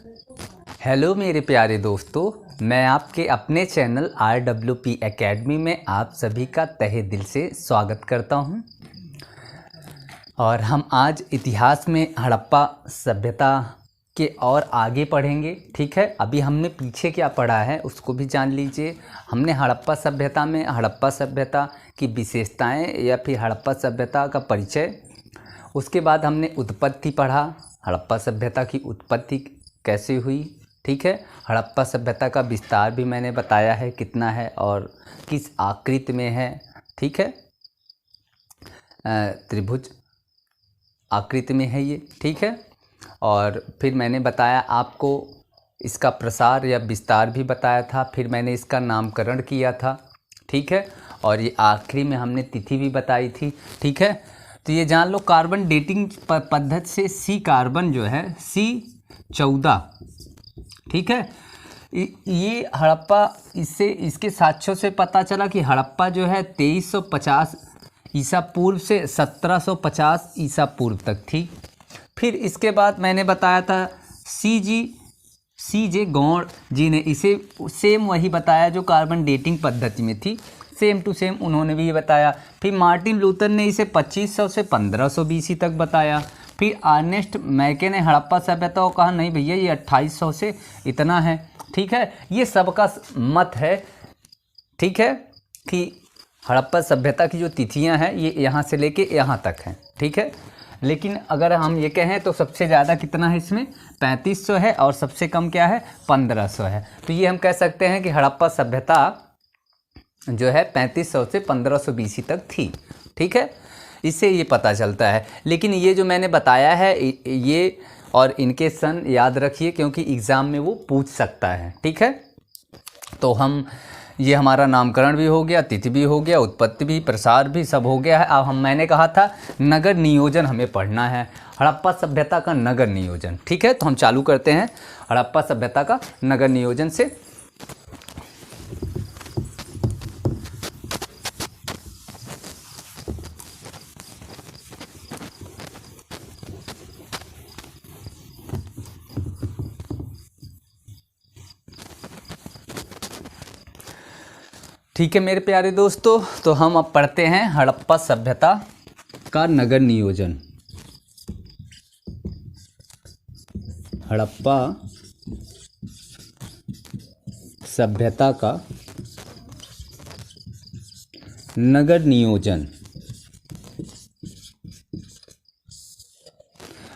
Hello मेरे प्यारे दोस्तों, मैं आपके अपने चैनल RWP एकेडमी में आप सभी का तहे दिल से स्वागत करता हूं। और हम आज इतिहास में हड़प्पा सभ्यता के और आगे पढ़ेंगे। ठीक है, अभी हमने पीछे क्या पढ़ा है उसको भी जान लीजिए। हमने हड़प्पा सभ्यता में हड़प्पा सभ्यता की विशेषताएं या फिर हड़प्पा सभ्यता का परिचय, उसके बाद हमने उत्पत्ति पढ़ा, हड़प्पा सभ्यता की उत्पत्ति कैसे हुई। ठीक है, हड़प्पा सभ्यता का विस्तार भी मैंने बताया है कितना है और किस आकृति में है। ठीक है, त्रिभुज आकृति में है ये। ठीक है, और फिर मैंने बताया आपको इसका प्रसार या विस्तार भी बताया था, फिर मैंने इसका नामकरण किया था। ठीक है, और ये आखिरी में हमने तिथि भी बताई थी। ठीक है, तो ये जान लो कार्बन डेटिंग पद्धति से सी कार्बन जो है C14, ठीक है, ये हड़प्पा, इससे इसके साक्ष्यों से पता चला कि हड़प्पा जो है 2350 ईसा पूर्व से 1750 ईसा पूर्व तक थी। फिर इसके बाद मैंने बताया था CJ गौड़ जी ने इसे सेम वही बताया जो कार्बन डेटिंग पद्धति में थी, सेम टू सेम उन्होंने भी ये बताया। फिर मार्टिन लूथर ने इसे 2500 से 1500 BC तक बताया। फिर अर्नेस्ट मैके ने हड़प्पा सभ्यता को कहा नहीं भैया ये 2800 से इतना है। ठीक है, ये सबका मत है। ठीक है, कि हड़प्पा सभ्यता की जो तिथियां हैं ये यहाँ से लेके यहाँ तक हैं। ठीक है, लेकिन अगर हम ये कहें तो सबसे ज़्यादा कितना है इसमें 3500 है और सबसे कम क्या है 1500 है। तो ये हम कह सकते हैं कि हड़प्पा सभ्यता जो है 3500 से 1500 BC तक थी। ठीक है, इससे ये पता चलता है। लेकिन ये जो मैंने बताया है ये और इनके सन याद रखिए क्योंकि एग्ज़ाम में वो पूछ सकता है। ठीक है, तो हम ये हमारा नामकरण भी हो गया, तिथि भी हो गया, उत्पत्ति भी, प्रसार भी सब हो गया है। अब मैंने कहा था नगर नियोजन हमें पढ़ना है, हड़प्पा सभ्यता का नगर नियोजन। ठीक है, तो हम चालू करते हैं हड़प्पा सभ्यता का नगर नियोजन से। ठीक है मेरे प्यारे दोस्तों, तो हम अब पढ़ते हैं हड़प्पा सभ्यता का नगर नियोजन। हड़प्पा सभ्यता का नगर नियोजन।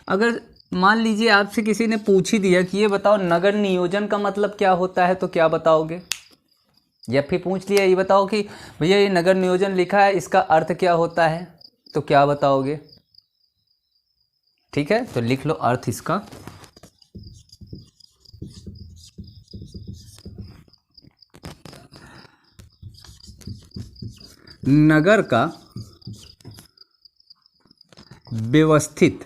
अगर मान लीजिए आपसे किसी ने पूछ ही दिया कि ये बताओ नगर नियोजन का मतलब क्या होता है, तो क्या बताओगे? या फिर पूछ लिया ये बताओ कि भैया ये नगर नियोजन लिखा है इसका अर्थ क्या होता है, तो क्या बताओगे? ठीक है, तो लिख लो अर्थ इसका। नगर का व्यवस्थित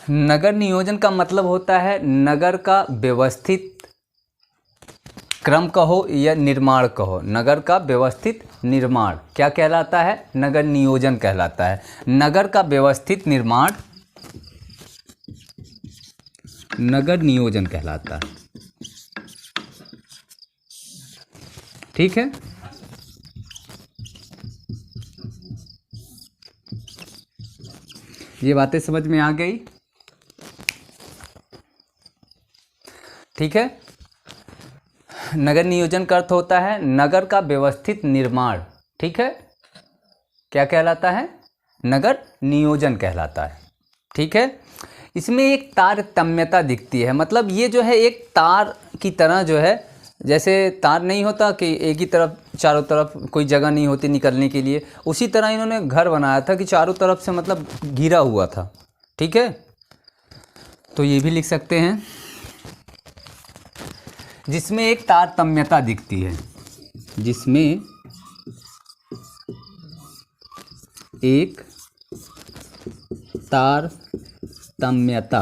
नगर नियोजन का मतलब होता है नगर का व्यवस्थित क्रम कहो या निर्माण कहो। नगर का व्यवस्थित निर्माण क्या कहलाता है? नगर नियोजन कहलाता है। नगर का व्यवस्थित निर्माण नगर नियोजन कहलाता है। ठीक है, ये बातें समझ में आ गई? ठीक है, नगर नियोजन का अर्थ होता है नगर का व्यवस्थित निर्माण। ठीक है, क्या कहलाता है? नगर नियोजन कहलाता है। ठीक है, इसमें एक तारतम्यता दिखती है, मतलब ये जो है एक तार की तरह जो है, जैसे तार नहीं होता कि एक ही तरफ चारों तरफ कोई जगह नहीं होती निकलने के लिए, उसी तरह इन्होंने घर बनाया था कि चारों तरफ से मतलब घिरा हुआ था। ठीक है, तो ये भी लिख सकते हैं जिसमें एक तारतम्यता दिखती है, जिसमें एक तारतम्यता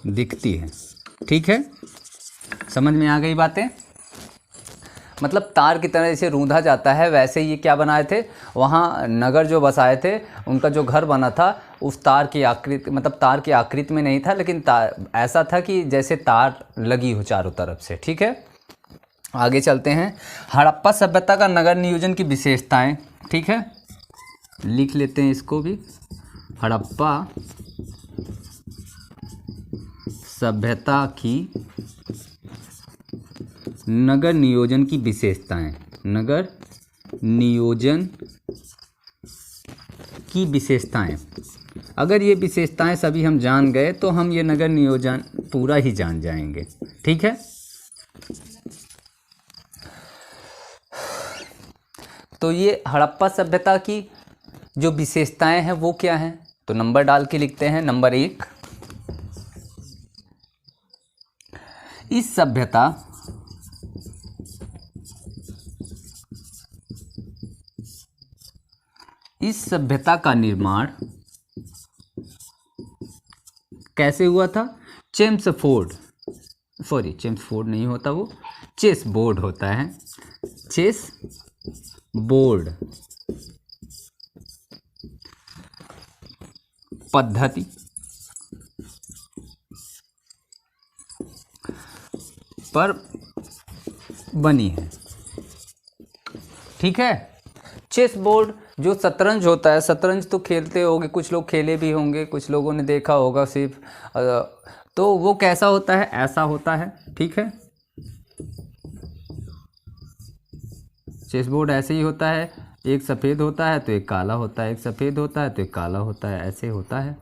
दिखती है। ठीक है, समझ में आ गई बातें? मतलब तार की तरह जैसे रूंधा जाता है वैसे ये क्या बनाए थे, वहाँ नगर जो बसाए थे उनका जो घर बना था उस तार की आकृति, मतलब तार की आकृति में नहीं था, लेकिन तार ऐसा था कि जैसे तार लगी हो चारों तरफ से। ठीक है, आगे चलते हैं। हड़प्पा सभ्यता का नगर नियोजन की विशेषताएं। ठीक है, लिख लेते हैं इसको भी। हड़प्पा सभ्यता की नगर नियोजन की विशेषताएं। नगर नियोजन की विशेषताएं, अगर ये विशेषताएं सभी हम जान गए तो हम ये नगर नियोजन पूरा ही जान जाएंगे। ठीक है, तो ये हड़प्पा सभ्यता की जो विशेषताएं हैं वो क्या हैं, तो नंबर डाल के लिखते हैं। नंबर 1, इस सभ्यता का निर्माण कैसे हुआ था? चेम्सफोर्ड नहीं होता, वो चेस बोर्ड होता है, चेस बोर्ड पद्धति पर बनी है। ठीक है, चेस बोर्ड जो शतरंज होता है, शतरंज तो खेलते होंगे, कुछ लोग खेले भी होंगे, कुछ लोगों ने देखा होगा सिर्फ, तो वो कैसा होता है, ऐसा होता है। ठीक है, चेस बोर्ड ऐसे ही होता है, एक सफ़ेद होता है तो एक काला होता है, एक सफ़ेद होता है तो एक काला होता है, ऐसे होता है।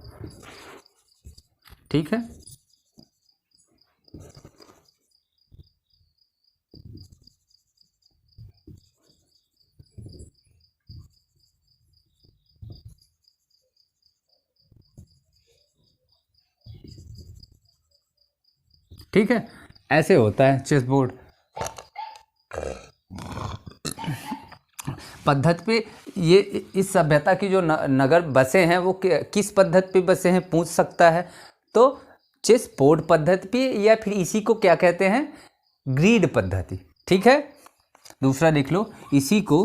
ठीक है, ठीक है, ऐसे होता है चेस बोर्ड पद्धति पे। ये इस सभ्यता की जो नगर बसे हैं वो किस पद्धति पे बसे हैं पूछ सकता है, तो चेस बोर्ड पद्धति पे, या फिर इसी को क्या कहते हैं, ग्रिड पद्धति। ठीक है, दूसरा लिख लो, इसी को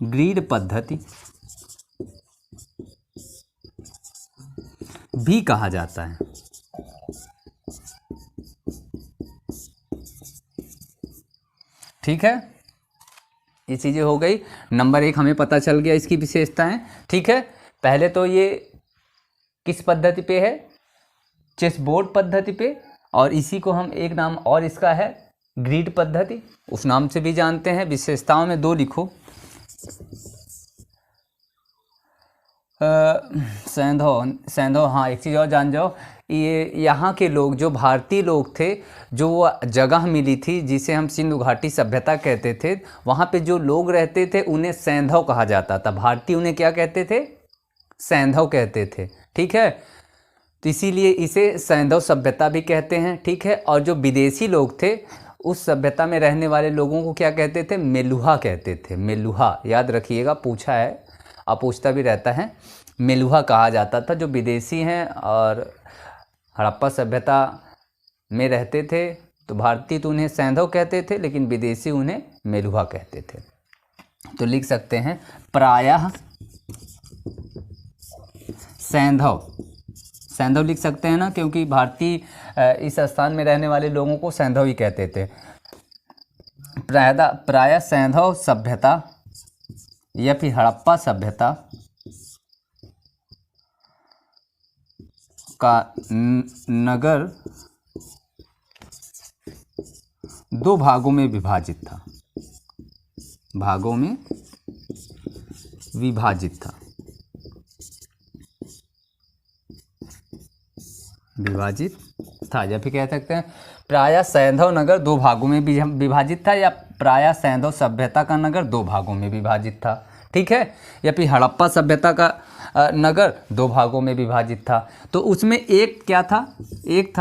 ग्रिड पद्धति भी कहा जाता है। ठीक है, ये चीज़ें हो गई। नंबर 1 हमें पता चल गया इसकी विशेषताएं। ठीक है, पहले तो ये किस पद्धति पे है, चेस बोर्ड पद्धति पे, और इसी को हम एक नाम और इसका है ग्रिड पद्धति, उस नाम से भी जानते हैं। विशेषताओं में 2 लिखो। सैंधव, हाँ, एक चीज़ और जान जाओ, ये यहाँ के लोग जो भारतीय लोग थे, जो वो जगह मिली थी जिसे हम सिंधु घाटी सभ्यता कहते थे, वहाँ पे जो लोग रहते थे उन्हें सैंधव कहा जाता था। भारतीय उन्हें क्या कहते थे, सैंधव कहते थे। ठीक है, तो इसीलिए इसे सैंधव सभ्यता भी कहते हैं। ठीक है, और जो विदेशी लोग थे उस सभ्यता में रहने वाले लोगों को क्या कहते थे, मेलुहा कहते थे। मेलुहा याद रखिएगा, पूछा है, आप पूछता भी रहता है। मेलुहा कहा जाता था जो विदेशी हैं और हड़प्पा सभ्यता में रहते थे, तो भारतीय तो उन्हें सैंधव कहते थे, लेकिन विदेशी उन्हें मेलुहा कहते थे। तो लिख सकते हैं प्रायः सैंधव लिख सकते हैं ना, क्योंकि भारतीय इस स्थान में रहने वाले लोगों को सैंधव ही कहते थे। प्रायः सैंधव सभ्यता या फिर हड़प्पा सभ्यता का नगर 2 भागों में विभाजित था। या फिर कह सकते हैं प्रायः सैंधव नगर 2 भागों में विभाजित था, या प्रायः सैंधव सभ्यता का नगर 2 भागों में विभाजित था। ठीक है, या फिर हड़प्पा सभ्यता का नगर 2 भागों में विभाजित था। तो उसमें एक क्या था, एक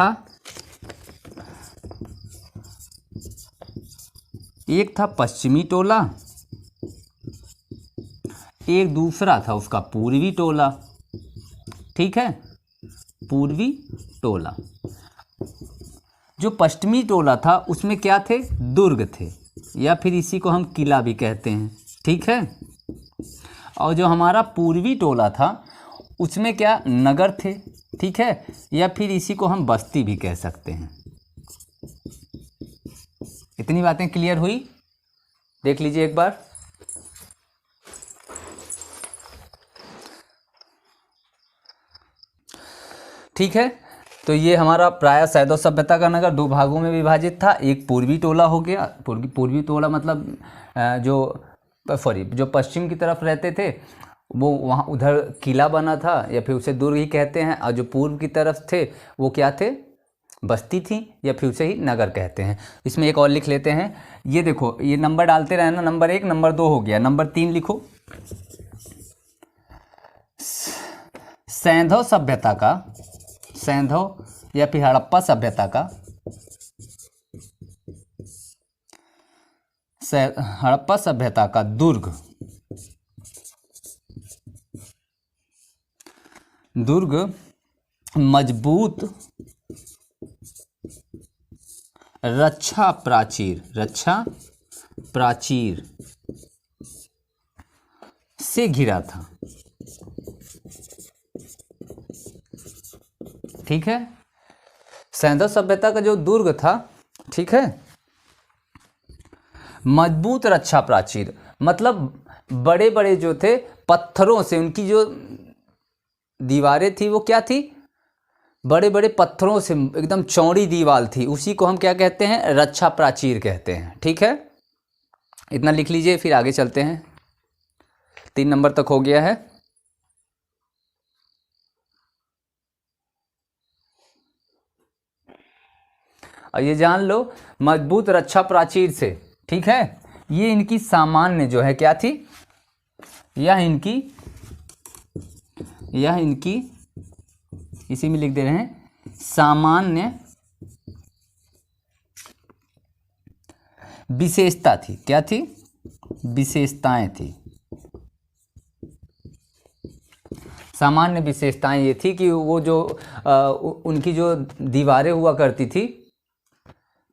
था पश्चिमी टोला, एक दूसरा था उसका पूर्वी टोला, ठीक है, पूर्वी टोला। जो पश्चिमी टोला था उसमें क्या थे, दुर्ग थे, या फिर इसी को हम किला भी कहते हैं, ठीक है। और जो हमारा पूर्वी टोला था उसमें क्या, नगर थे, ठीक है, या फिर इसी को हम बस्ती भी कह सकते हैं। इतनी बातें क्लियर हुई, देख लीजिए एक बार। ठीक है, तो ये हमारा प्रायः सैदो सभ्यता का नगर दो भागों में विभाजित था। एक पूर्वी टोला हो गया, पूर्वी टोला मतलब जो पश्चिम की तरफ रहते थे वो वहाँ उधर किला बना था या फिर उसे दुर्ग ही कहते हैं, और जो पूर्व की तरफ थे वो क्या थे, बस्ती थी या फिर उसे ही नगर कहते हैं। इसमें एक और लिख लेते हैं, ये देखो ये नंबर डालते रहना, नंबर 1 नंबर 2 हो गया, नंबर 3 लिखो। सैंधव सभ्यता का, सैंधव या फिर हड़प्पा सभ्यता का, हड़प्पा सभ्यता का दुर्ग, दुर्ग मजबूत रक्षा प्राचीर, रक्षा प्राचीर से घिरा था, ठीक है। सैंधव सभ्यता का जो दुर्ग था, ठीक है, मजबूत रक्षा प्राचीर मतलब बड़े बड़े जो थे पत्थरों से, उनकी जो दीवारें थी वो क्या थी, बड़े बड़े पत्थरों से एकदम चौड़ी दीवार थी, उसी को हम क्या कहते हैं, रक्षा प्राचीर कहते हैं, ठीक है। इतना लिख लीजिए, फिर आगे चलते हैं। 3 नंबर तक हो गया है। और ये जान लो मजबूत रक्षा प्राचीर से, ठीक है, ये इनकी सामान्य जो है क्या थी, यह इनकी इसी में लिख दे रहे हैं, सामान्य विशेषता थी। क्या थी, विशेषताएं थी। सामान्य विशेषताएं ये थी कि वो जो उनकी जो दीवारें हुआ करती थी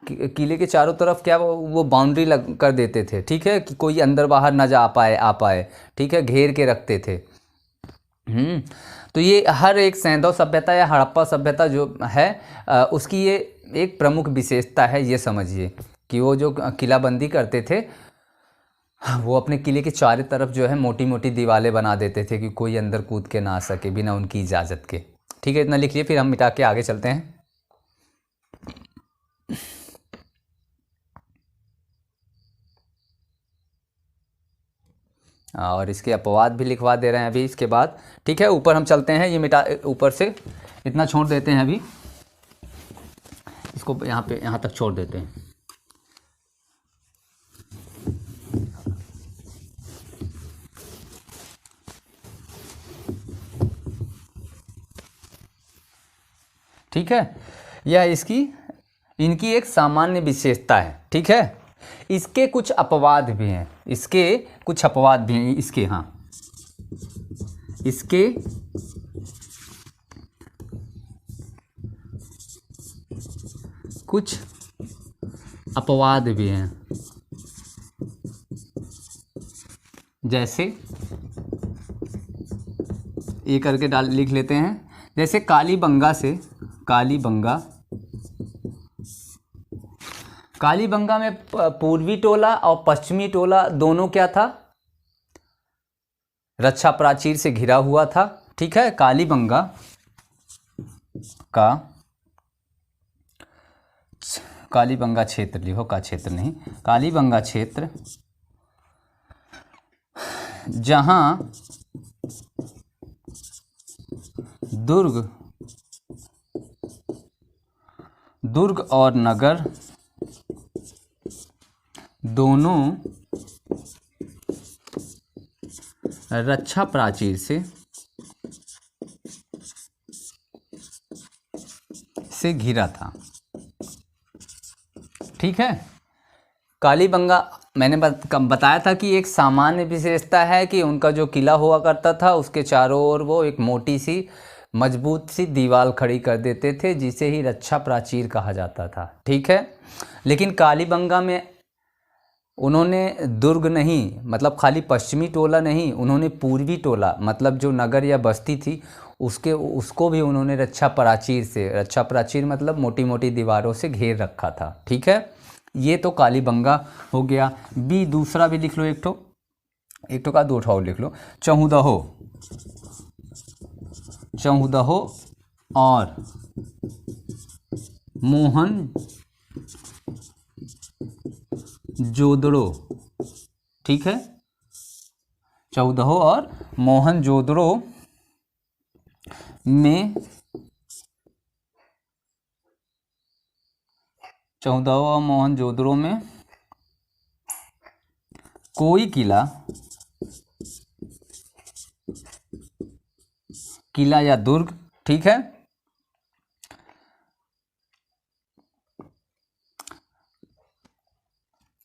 किले के चारों तरफ, क्या वो बाउंड्री लग कर देते थे, ठीक है, कि कोई अंदर बाहर ना जा पाए, ठीक है, घेर के रखते थे। तो ये हर एक सैंधव सभ्यता या हड़प्पा सभ्यता जो है उसकी ये एक प्रमुख विशेषता है, ये समझिए कि वो जो किलाबंदी करते थे वो अपने किले के चारों तरफ जो है मोटी मोटी दीवारें बना देते थे कि कोई अंदर कूद के ना आ सके बिना उनकी इजाज़त के, ठीक है। इतना लिख लिए, फिर हम मिटा के आगे चलते हैं। और इसके अपवाद भी लिखवा दे रहे हैं अभी इसके बाद, ठीक है। ऊपर हम चलते हैं, ये मिटा, ऊपर से इतना छोड़ देते हैं, अभी इसको यहाँ तक छोड़ देते हैं। ठीक है, यह इनकी एक सामान्य विशेषता है, ठीक है। इसके कुछ अपवाद भी हैं, इसके हाँ, इसके कुछ अपवाद भी हैं, जैसे ये करके लिख लेते हैं। जैसे कालीबंगा में पूर्वी टोला और पश्चिमी टोला दोनों क्या था, रक्षा प्राचीर से घिरा हुआ था, ठीक है। कालीबंगा क्षेत्र लिखो, का क्षेत्र नहीं, कालीबंगा क्षेत्र जहां दुर्ग और नगर दोनों रक्षा प्राचीर से घिरा था, ठीक है। कालीबंगा मैंने बताया था कि एक सामान्य विशेषता है कि उनका जो किला हुआ करता था उसके चारों ओर वो एक मोटी सी मजबूत सी दीवार खड़ी कर देते थे, जिसे ही रक्षा प्राचीर कहा जाता था। ठीक है, लेकिन कालीबंगा में उन्होंने दुर्ग नहीं, मतलब खाली पश्चिमी टोला नहीं, उन्होंने पूर्वी टोला, मतलब जो नगर या बस्ती थी उसको भी उन्होंने रक्षा प्राचीर मतलब मोटी मोटी दीवारों से घेर रखा था। ठीक है, ये तो कालीबंगा हो गया। बी दूसरा भी लिख लो, एक ठो का दो ठो लिख लो। चौदहो और मोहन जोदड़ो। ठीक है, चौदहो और मोहन जोदड़ो में कोई किला या दुर्ग, ठीक है,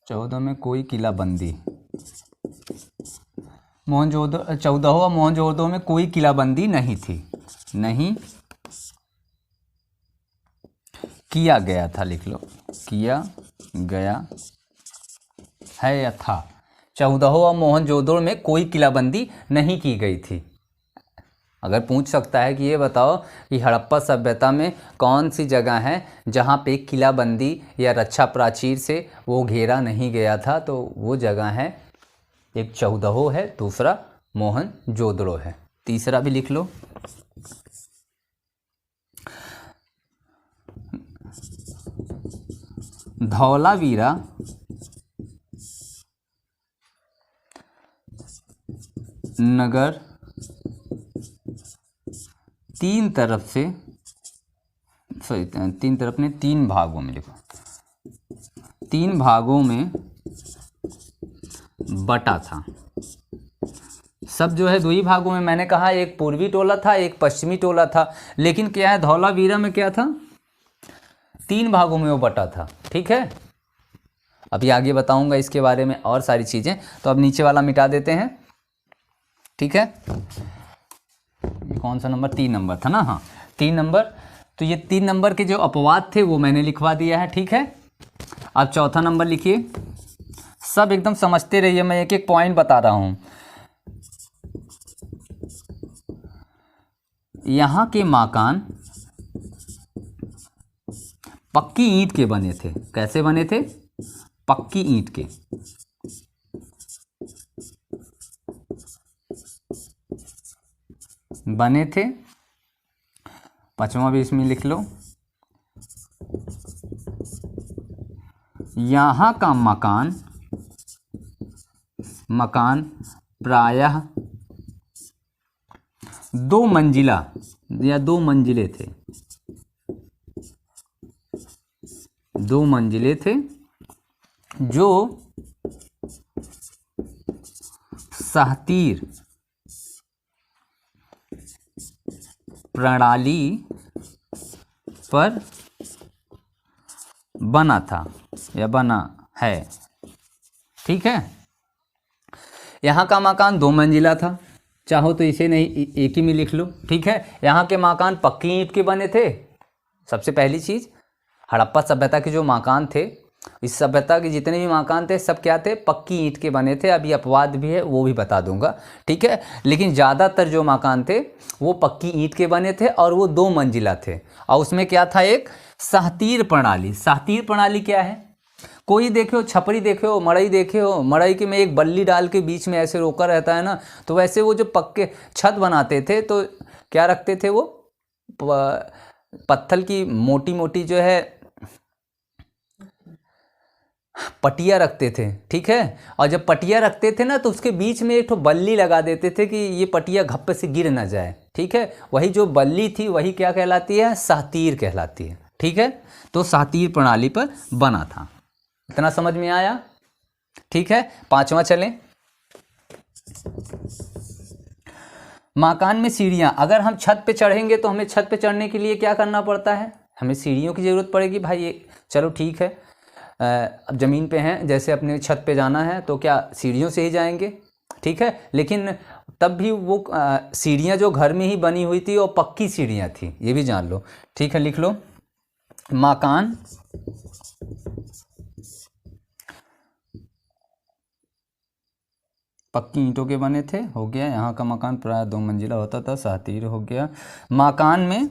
चौदह में कोई किलाबंदी, चौदह और मोहनजोदड़ो में कोई किलाबंदी नहीं किया गया था। लिख लो, किया गया है या था। चौदह और मोहनजोदड़ो में कोई किलाबंदी नहीं की गई थी। अगर पूछ सकता है कि ये बताओ कि हड़प्पा सभ्यता में कौन सी जगह है जहाँ पे किलाबंदी या रक्षा प्राचीर से वो घेरा नहीं गया था, तो वो जगह है, एक चौदहो है, दूसरा मोहनजोदड़ो है। तीसरा भी लिख लो, धौलावीरा नगर तीन तरफ ने तीन भागों में लिखो, तीन भागों में बटा था। सब जो है दो ही भागों में, मैंने कहा एक पूर्वी टोला था, एक पश्चिमी टोला था, लेकिन क्या है धौलावीरा में क्या था, तीन भागों में वो बटा था। ठीक है, अभी आगे बताऊंगा इसके बारे में और सारी चीजें, तो अब नीचे वाला मिटा देते हैं। ठीक है, ये कौन सा नंबर, 3 नंबर था ना, हाँ 3 नंबर। तो ये 3 नंबर के जो अपवाद थे वो मैंने लिखवा दिया है। ठीक है, अब चौथा नंबर लिखिए, सब एकदम समझते रहिए, मैं एक एक पॉइंट बता रहा हूं। यहाँ के मकान पक्की ईंट के बने थे। कैसे बने थे, पक्की ईंट के। बने थे। पांचवा भी इसमें लिख लो, यहाँ का मकान प्रायः 2 मंजिला या 2 मंजिले थे, 2 मंजिले थे, जो साहतीर प्रणाली पर बना था या बना है। ठीक है, यहाँ का मकान 2 मंजिला था, चाहो तो इसे नहीं एक ही में लिख लो। ठीक है, यहाँ के मकान पक्की ईंट के बने थे। सबसे पहली चीज़, हड़प्पा सभ्यता के जो मकान थे, इस सभ्यता के जितने भी मकान थे सब क्या थे, पक्की ईंट के बने थे। अभी अपवाद भी है वो भी बता दूंगा। ठीक है, लेकिन ज़्यादातर जो मकान थे वो पक्की ईंट के बने थे और वो 2 मंजिला थे। और उसमें क्या था, एक साहतीर प्रणाली। साहतीर प्रणाली क्या है, कोई देखे हो छपरी देखे हो, मड़ई देखे हो, मड़ई के में एक बल्ली डाल के बीच में ऐसे रोका रहता है ना, तो वैसे वो जो पक्के छत बनाते थे तो क्या रखते थे, वो पत्थर की मोटी मोटी जो है पटिया रखते थे। ठीक है, और जब पटिया रखते थे ना तो उसके बीच में एक तो बल्ली लगा देते थे कि ये पटिया घप्प से गिर ना जाए। ठीक है, वही जो बल्ली थी वही क्या कहलाती है, साहतीर कहलाती है। ठीक है, तो साहतीर प्रणाली पर बना था। इतना समझ में आया। ठीक है, पांचवा चलें। मकान में सीढ़ियां, अगर हम छत पे चढ़ेंगे तो हमें छत पे चढ़ने के लिए क्या करना पड़ता है, हमें सीढ़ियों की जरूरत पड़ेगी भाई। चलो ठीक है, अब ज़मीन पे हैं, जैसे अपने छत पे जाना है तो क्या सीढ़ियों से ही जाएंगे, ठीक है। लेकिन तब भी वो सीढ़ियाँ जो घर में ही बनी हुई थी और पक्की सीढ़ियाँ थी, ये भी जान लो, ठीक है। लिख लो, मकान पक्की ईंटों के बने थे, हो गया। यहाँ का मकान प्राय 2 मंजिला होता था, सातीर हो गया। मकान में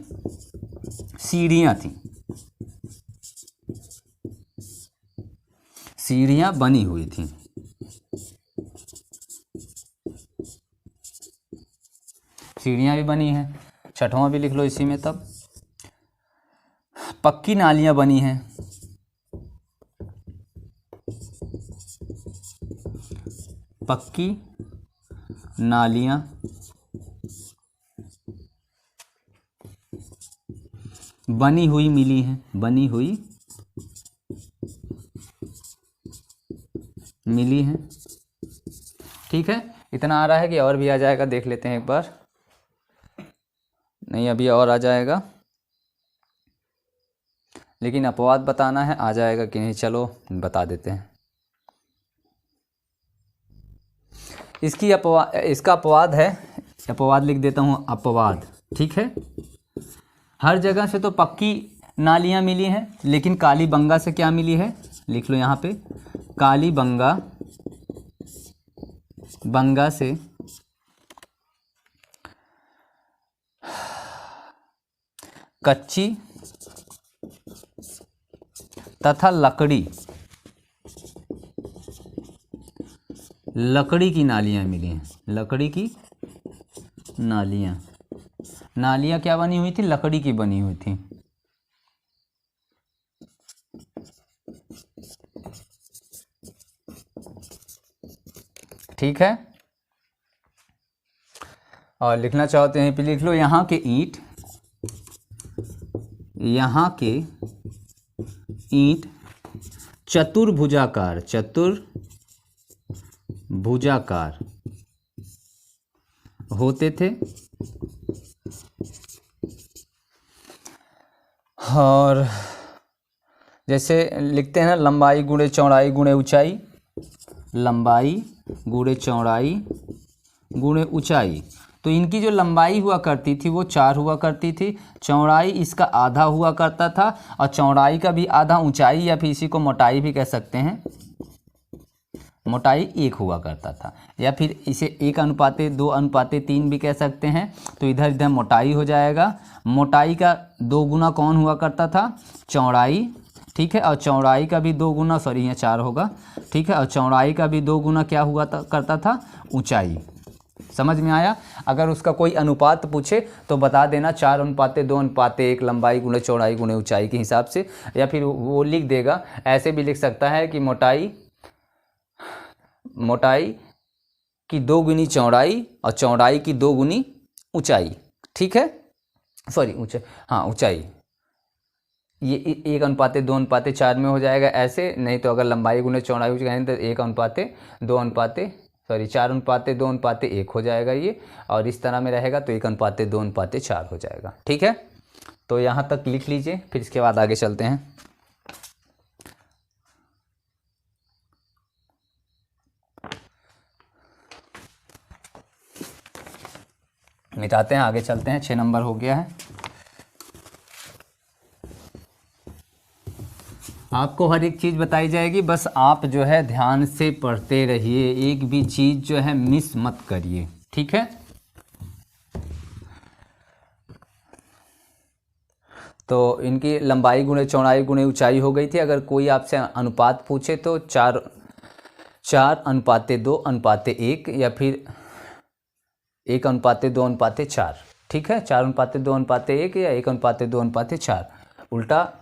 सीढ़ियाँ थी, सीढ़ियाँ बनी हुई थी, सीढ़ियाँ भी बनी हैं। छठवां भी लिख लो इसी में। तब पक्की नालियाँ बनी हैं, पक्की नालियाँ बनी हुई मिली हैं, बनी हुई मिली हैं, ठीक है। इतना आ रहा है कि और भी आ जाएगा, देख लेते हैं एक बार। नहीं, अभी और आ जाएगा, लेकिन अपवाद बताना है, आ जाएगा कि नहीं, चलो बता देते हैं। इसका अपवाद है, अपवाद लिख देता हूँ, अपवाद, ठीक है। हर जगह से तो पक्की नालियाँ मिली हैं, लेकिन काली बंगा से क्या मिली है, लिख लो यहाँ पे, काली बंगा से कच्ची तथा लकड़ी की नालियाँ मिली हैं, लकड़ी की नालियाँ। नालियाँ क्या बनी हुई थी, लकड़ी की बनी हुई थी, ठीक है। और लिखना चाहते हैं फिर लिख लो, यहाँ के ईंट, यहाँ के ईंट चतुर्भुजाकार होते थे, और जैसे लिखते हैं ना, लंबाई गुणे चौड़ाई गुणे ऊंचाई, लंबाई गुणे चौड़ाई गुणे ऊंचाई। तो इनकी जो लंबाई हुआ करती थी वो 4 हुआ करती थी, चौड़ाई इसका आधा हुआ करता था, और चौड़ाई का भी आधा ऊंचाई, या फिर इसी को मोटाई भी कह सकते हैं, मोटाई 1 हुआ करता था, या फिर इसे 1:2:3 भी कह सकते हैं। तो इधर इधर मोटाई हो जाएगा। मोटाई का 2 गुना कौन हुआ करता था, चौड़ाई, ठीक है। और चौड़ाई का भी 2 गुना, सॉरी यहाँ 4 होगा, ठीक है। और चौड़ाई का भी 2 गुना क्या हुआ करता था, ऊंचाई। समझ में आया। अगर उसका कोई अनुपात पूछे तो बता देना, 4:2:1 लंबाई गुणे चौड़ाई गुणे ऊंचाई के हिसाब से, या फिर वो लिख देगा, ऐसे भी लिख सकता है कि मोटाई की 2 गुनी चौड़ाई और चौड़ाई की 2 गुनी ऊंचाई, ठीक है। सॉरी ऊंचाई, ये 1:2:4 में हो जाएगा ऐसे। नहीं तो अगर लंबाई गुणे चौड़ाई हो जाएगा तो 4:2:1 हो जाएगा ये, और इस तरह में रहेगा तो 1:2:4 हो जाएगा, ठीक है। तो यहाँ तक लिख लीजिए, फिर इसके बाद आगे चलते हैं। मिटाते हैं, आगे चलते हैं। 6 नंबर हो गया है। आपको हर एक चीज़ बताई जाएगी, बस आप जो है ध्यान से पढ़ते रहिए, एक भी चीज़ जो है मिस मत करिए, ठीक है। तो इनकी लंबाई गुणे चौड़ाई गुणे ऊंचाई हो गई थी। अगर कोई आपसे अनुपात पूछे तो 4:2:1 या फिर 1:2:4, ठीक है। 4:2:1 या 1:2:4, उल्टा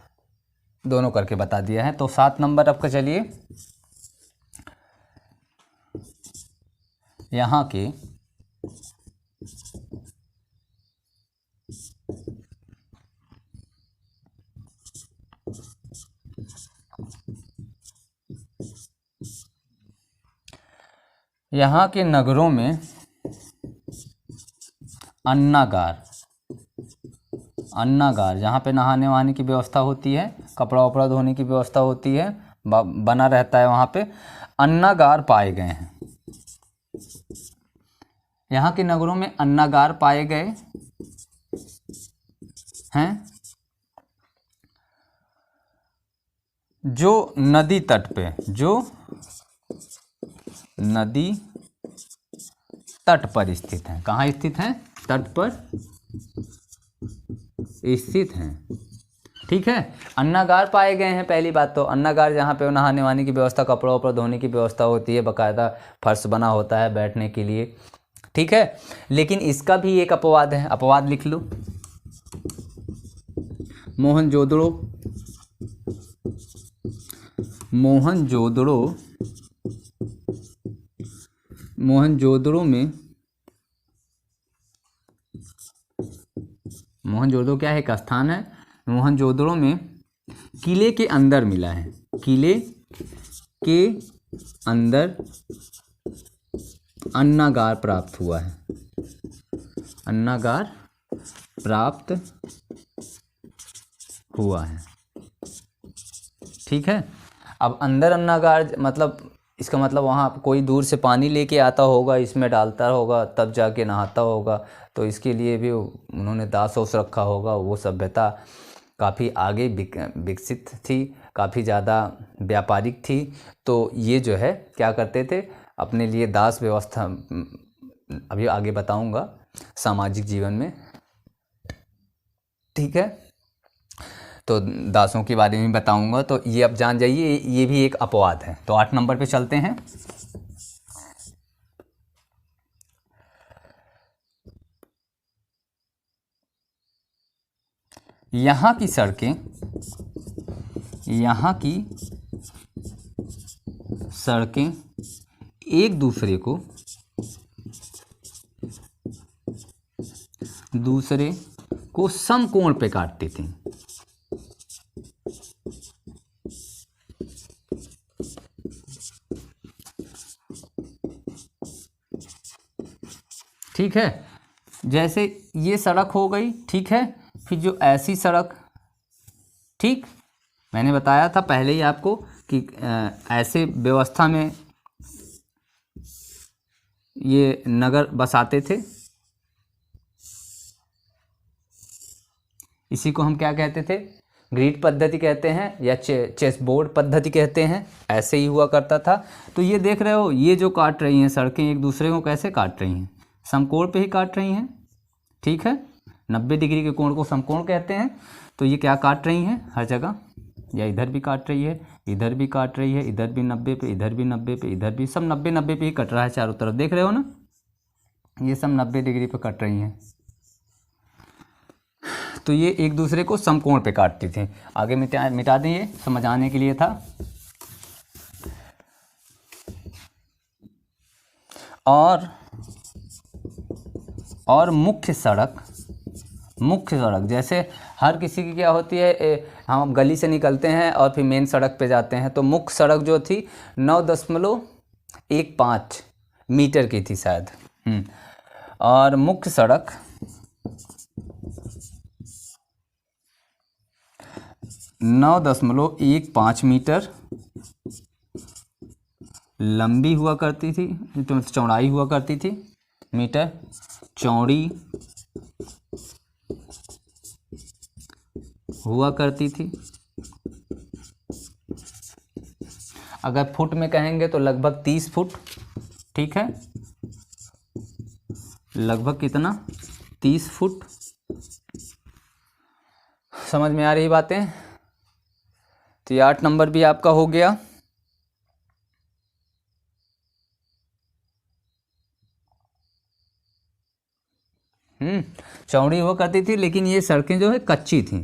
दोनों करके बता दिया है। तो 7 नंबर आपका, चलिए यहाँ के नगरों में अन्नागार जहाँ पे नहाने वहाने की व्यवस्था होती है, कपड़ा वपड़ा धोने की व्यवस्था होती है, बना रहता है वहाँ पे, अन्नागार पाए गए हैं। यहाँ के नगरों में अन्नागार पाए गए हैं जो नदी तट पे, जो नदी तट पर स्थित हैं। कहाँ स्थित हैं? तट पर स्थित हैं। ठीक है, अन्नागार पाए गए हैं। पहली बात तो अन्नागार जहाँ पे नहाने वहाने की व्यवस्था, कपड़ों पर धोने की व्यवस्था होती है, बाकायदा फर्श बना होता है बैठने के लिए। ठीक है, लेकिन इसका भी एक अपवाद है, अपवाद लिख लो। मोहनजोदड़ो में मोहनजोदड़ो क्या है? एक स्थान है। मोहनजोदड़ो में किले के अंदर मिला है, किले के अंदर अन्नागार प्राप्त हुआ है, अन्नागार प्राप्त हुआ है। ठीक है, अब अंदर अन्नागार मतलब इसका मतलब वहाँ कोई दूर से पानी लेके आता होगा, इसमें डालता होगा, तब जाके नहाता होगा, तो इसके लिए भी उन्होंने दास ओस रखा होगा। वो सभ्यता काफ़ी आगे विकसित थी, काफ़ी ज़्यादा व्यापारिक थी। तो ये जो है क्या करते थे, अपने लिए दास व्यवस्था, अभी आगे बताऊंगा सामाजिक जीवन में। ठीक है, तो दासों के बारे में बताऊंगा, तो ये अब जान जाइए, ये भी एक अपवाद है। तो 8 नंबर पे चलते हैं। यहाँ की सड़कें एक दूसरे को समकोण पे काटती थी। ठीक है, जैसे ये सड़क हो गई। ठीक है, फिर जो ऐसी सड़क, ठीक, मैंने बताया था पहले ही आपको कि ऐसे व्यवस्था में ये नगर बसाते थे। इसी को हम क्या कहते थे? ग्रिड पद्धति कहते हैं या चेस बोर्ड पद्धति कहते हैं। ऐसे ही हुआ करता था। तो ये देख रहे हो, ये जो काट रही हैं सड़कें एक दूसरे को कैसे काट रही हैं? समकोण पे ही काट रही हैं। ठीक है, 90 डिग्री के कोण को समकोण कहते हैं। तो ये क्या काट रही हैं हर जगह, या इधर भी काट रही है, इधर भी काट रही है, इधर भी 90 पे, इधर भी 90 पे, इधर भी, सब 90 पे ही कट रहा है चारों तरफ। देख रहे हो ना, ये सब 90 डिग्री पे कट रही हैं। तो ये एक दूसरे को समकोण पे काटती थी। आगे मिटा दें, ये समझ आने के लिए था। और मुख्य सड़क, जैसे हर किसी की क्या होती है, हम गली से निकलते हैं और फिर मेन सड़क पे जाते हैं। तो मुख्य सड़क जो थी 9.15 मीटर की थी शायद। और मुख्य सड़क 9.15 मीटर लंबी हुआ करती थी, तो चौड़ाई हुआ करती थी, मीटर चौड़ी हुआ करती थी। अगर फुट में कहेंगे तो लगभग 30 फुट। ठीक है, लगभग कितना? 30 फुट। समझ में आ रही बातें? तो ये 8 नंबर भी आपका हो गया। चौड़ी हुआ करती थी, लेकिन ये सड़कें जो है कच्ची थी,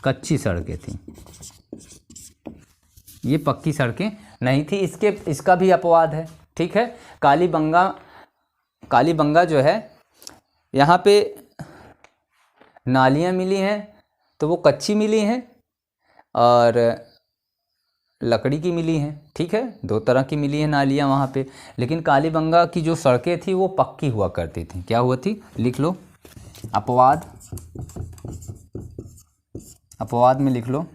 कच्ची सड़कें थी, ये पक्की सड़कें नहीं थी। इसका भी अपवाद है। ठीक है, कालीबंगा जो है, यहाँ पे नालियाँ मिली हैं तो वो कच्ची मिली हैं और लकड़ी की मिली हैं। ठीक है, 2 तरह की मिली हैं नालियाँ वहाँ पे। लेकिन कालीबंगा की जो सड़कें थी वो पक्की हुआ करती थी। क्या हुआ थी? लिख लो, अपवाद में लिख लो।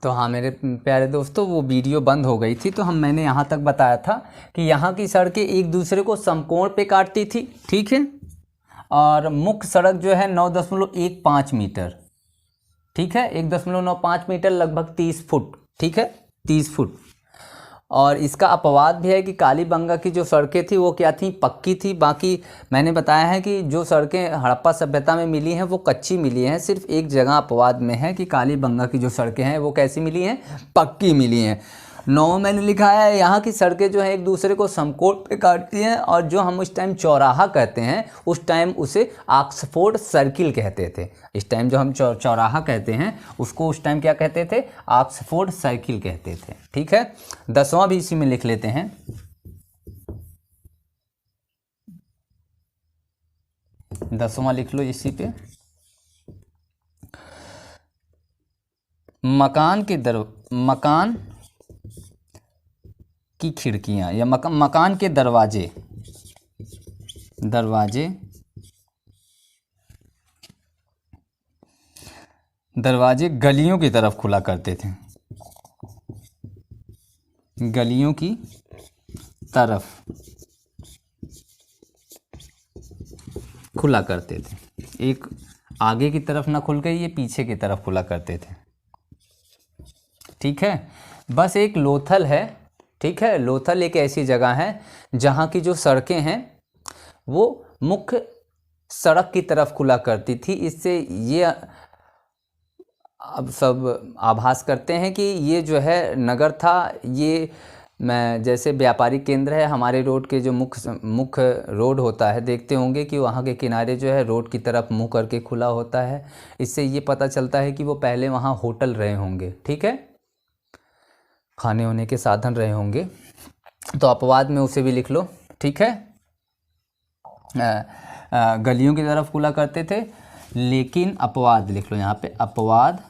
तो हाँ मेरे प्यारे दोस्तों, वो वीडियो बंद हो गई थी, तो मैंने यहाँ तक बताया था कि यहाँ की सड़कें एक दूसरे को समकोण पे काटती थी, ठीक है। और मुख्य सड़क जो है 9.15 मीटर, ठीक है, 1.95 मीटर, लगभग 30 फुट, ठीक है, 30 फुट। और इसका अपवाद भी है कि कालीबंगा की जो सड़कें थी वो क्या थी, पक्की थी। बाकी मैंने बताया है कि जो सड़कें हड़प्पा सभ्यता में मिली हैं वो कच्ची मिली हैं। सिर्फ एक जगह अपवाद में है कि कालीबंगा की जो सड़कें हैं वो कैसी मिली हैं, पक्की मिली हैं। 9 मैंने लिखा है यहाँ की सड़कें जो हैं एक दूसरे को समकोण पे काटती हैं, और जो हम उस टाइम चौराहा कहते हैं उस टाइम उसे ऑक्सफोर्ड सर्किल कहते थे। इस टाइम जो हम चौराहा कहते हैं उसको उस टाइम क्या कहते थे, ऑक्सफोर्ड सर्किल कहते थे, ठीक है। 10वां भी इसी में लिख लेते हैं। 10वां लिख लो इसी पे। मकान की खिड़कियां या मकान के दरवाजे गलियों की तरफ खुला करते थे, गलियों की तरफ खुला करते थे। एक आगे की तरफ ना खुल के ये पीछे की तरफ खुला करते थे, ठीक है। बस एक लोथल है, ठीक है। लोथल एक ऐसी जगह है जहाँ की जो सड़कें हैं वो मुख्य सड़क की तरफ खुला करती थी। इससे ये अब सब आभास करते हैं कि ये जो है नगर था, ये मैं जैसे व्यापारिक केंद्र है, हमारे रोड के जो मुख्य रोड होता है, देखते होंगे कि वहाँ के किनारे जो है रोड की तरफ मुँह करके खुला होता है। इससे ये पता चलता है कि वो पहले वहाँ होटल रहे होंगे, ठीक है, खाने होने के साधन रहे होंगे। तो अपवाद में उसे भी लिख लो, ठीक है। गलियों की तरफ खुला करते थे, लेकिन अपवाद लिख लो यहाँ पे, अपवाद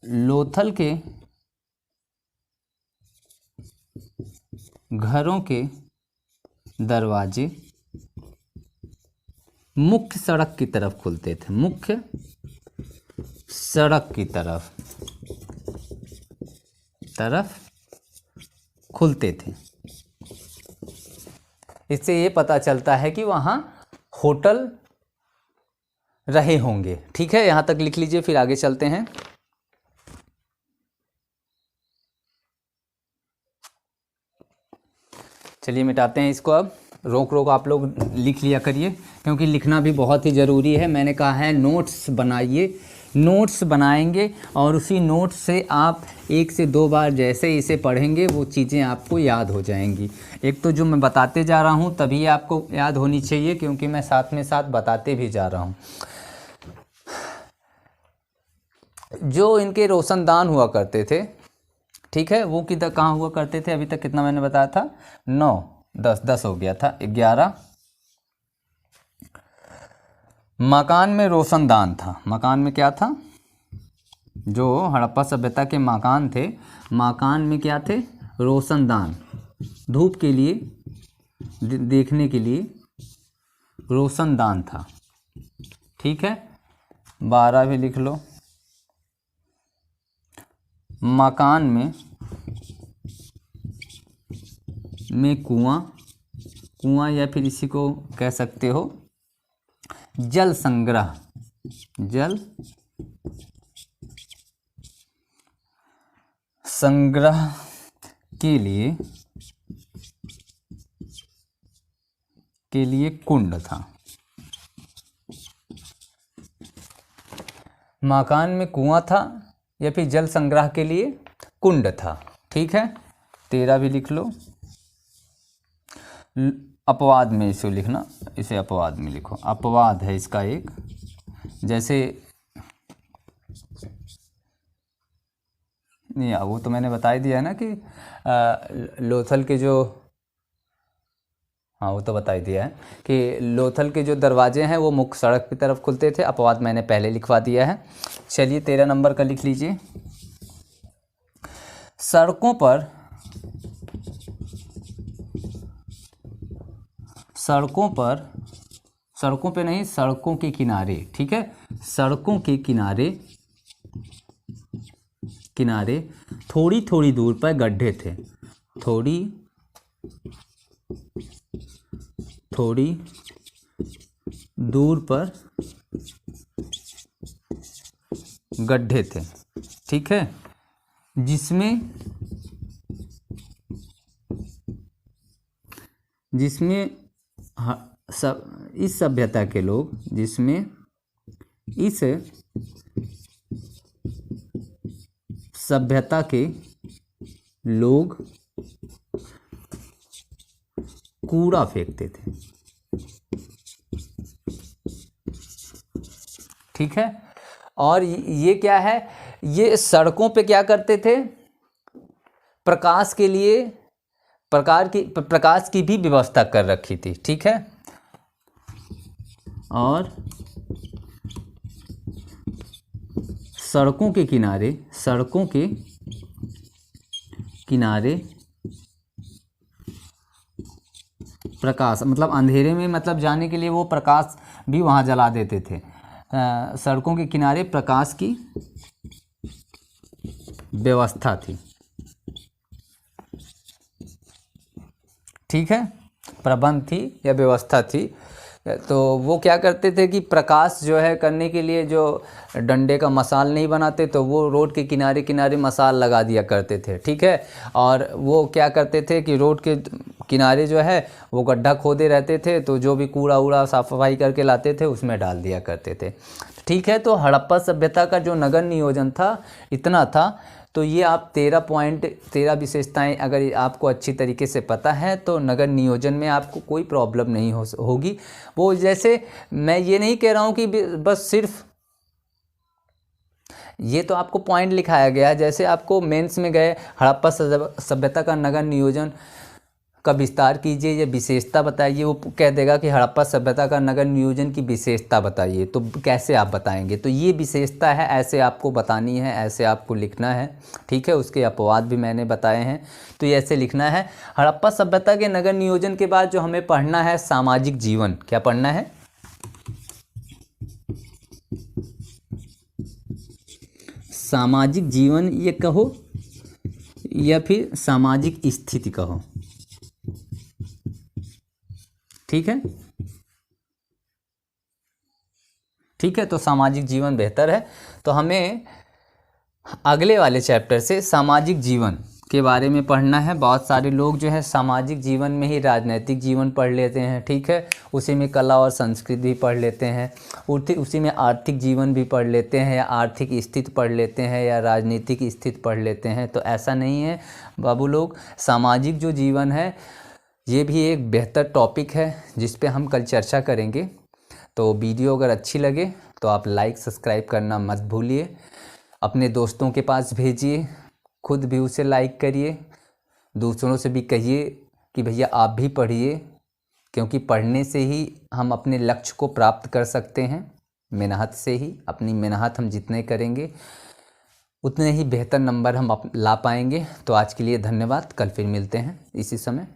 लोथल के घरों के दरवाजे मुख्य सड़क की तरफ खुलते थे, मुख्य सड़क की तरफ खुलते थे। इससे ये पता चलता है कि वहाँ होटल रहे होंगे, ठीक है। यहाँ तक लिख लीजिए, फिर आगे चलते हैं। चलिए मिटाते हैं इसको। अब रोक आप लोग लिख लिया करिए, क्योंकि लिखना भी बहुत ही ज़रूरी है। मैंने कहा है नोट्स बनाइए, नोट्स बनाएंगे और उसी नोट्स से आप 1 से 2 बार जैसे इसे पढ़ेंगे वो चीज़ें आपको याद हो जाएंगी। एक तो जो मैं बताते जा रहा हूँ तभी आपको याद होनी चाहिए, क्योंकि मैं साथ में साथ बताते भी जा रहा हूँ। जो इनके रोशनदान हुआ करते थे, ठीक है, वो किधर कहाँ हुआ करते थे, अभी तक कितना मैंने बताया था, 9 10 हो गया था, 11 मकान में रोशनदान था। मकान में क्या था, जो हड़प्पा सभ्यता के मकान थे, मकान में क्या थे, रोशनदान, धूप के लिए, देखने के लिए रोशनदान था, ठीक है। 12 भी लिख लो। मकान में कुआं या फिर इसी को कह सकते हो जल संग्रह के लिए कुंड था। मकान में कुआं था या फिर जल संग्रह के लिए कुंड था, ठीक है। 13 भी लिख लो। अपवाद में इसे लिखना, इसे अपवाद में लिखो, अपवाद है इसका एक, जैसे नहीं, वो तो मैंने बता ही दिया है ना कि लोथल के जो, हाँ वो तो बता ही दिया है कि लोथल के जो दरवाजे हैं वो मुख्य सड़क की तरफ खुलते थे। अपवाद मैंने पहले लिखवा दिया है। चलिए 13 नंबर का लिख लीजिए। सड़कों सड़कों पे नहीं, सड़कों के किनारे, ठीक है, सड़कों के किनारे किनारे थोड़ी थोड़ी दूर पर गड्ढे थे, थोड़ी थोड़ी दूर पर गड्ढे थे, ठीक है, जिसमें इस सभ्यता के लोग, जिसमें इस सभ्यता के लोग कूड़ा फेंकते थे, ठीक है। और ये क्या है, ये सड़कों पे क्या करते थे, प्रकाश के लिए प्रकाश की भी व्यवस्था कर रखी थी, ठीक है। और सड़कों के किनारे प्रकाश, मतलब अंधेरे में मतलब जाने के लिए वो प्रकाश भी वहाँ जला देते थे। सड़कों के किनारे प्रकाश की व्यवस्था थी, ठीक है, प्रबंध थी या व्यवस्था थी। तो वो क्या करते थे कि प्रकाश जो है करने के लिए जो डंडे का मसाल नहीं बनाते, तो वो रोड के किनारे किनारे मसाल लगा दिया करते थे, ठीक है। और वो क्या करते थे कि रोड के किनारे जो है वो गड्ढा खोदे रहते थे, तो जो भी कूड़ा उड़ा साफ सफाई करके लाते थे उसमें डाल दिया करते थे, ठीक है। तो हड़प्पा सभ्यता का जो नगर नियोजन था इतना था। तो ये आप 13 विशेषताएं अगर आपको अच्छी तरीके से पता है तो नगर नियोजन में आपको कोई प्रॉब्लम नहीं होगी। वो जैसे मैं ये नहीं कह रहा हूँ कि बस सिर्फ ये तो आपको पॉइंट लिखाया गया है, जैसे आपको मेंस में गए हड़प्पा सभ्यता का नगर नियोजन का विस्तार कीजिए या विशेषता बताइए, वो कह देगा कि हड़प्पा सभ्यता का नगर नियोजन की विशेषता बताइए, तो कैसे आप बताएंगे। तो ये विशेषता है, ऐसे आपको बतानी है, ऐसे आपको लिखना है, ठीक है। उसके अपवाद भी मैंने बताए हैं, तो ये ऐसे लिखना है। हड़प्पा सभ्यता के नगर नियोजन के बाद जो हमें पढ़ना है सामाजिक जीवन, क्या पढ़ना है, सामाजिक जीवन ये कहो या फिर सामाजिक स्थिति कहो, ठीक है, ठीक है। तो सामाजिक जीवन बेहतर है। तो हमें अगले वाले चैप्टर से सामाजिक जीवन के बारे में पढ़ना है। बहुत सारे लोग जो है सामाजिक जीवन में ही राजनीतिक जीवन पढ़ लेते हैं, ठीक है, उसी में कला और संस्कृति भी पढ़ लेते हैं, उसी में आर्थिक जीवन भी पढ़ लेते हैं, या आर्थिक स्थिति पढ़ लेते हैं, या राजनीतिक स्थिति पढ़ लेते हैं। तो ऐसा नहीं है बाबू लोग, सामाजिक जो जीवन है ये भी एक बेहतर टॉपिक है जिस पे हम कल चर्चा करेंगे। तो वीडियो अगर अच्छी लगे तो आप लाइक सब्सक्राइब करना मत भूलिए, अपने दोस्तों के पास भेजिए, खुद भी उसे लाइक करिए, दूसरों से भी कहिए कि भैया आप भी पढ़िए, क्योंकि पढ़ने से ही हम अपने लक्ष्य को प्राप्त कर सकते हैं। मेहनत से ही, अपनी मेहनत हम जितने करेंगे उतने ही बेहतर नंबर हम ला पाएंगे। तो आज के लिए धन्यवाद, कल फिर मिलते हैं इसी समय।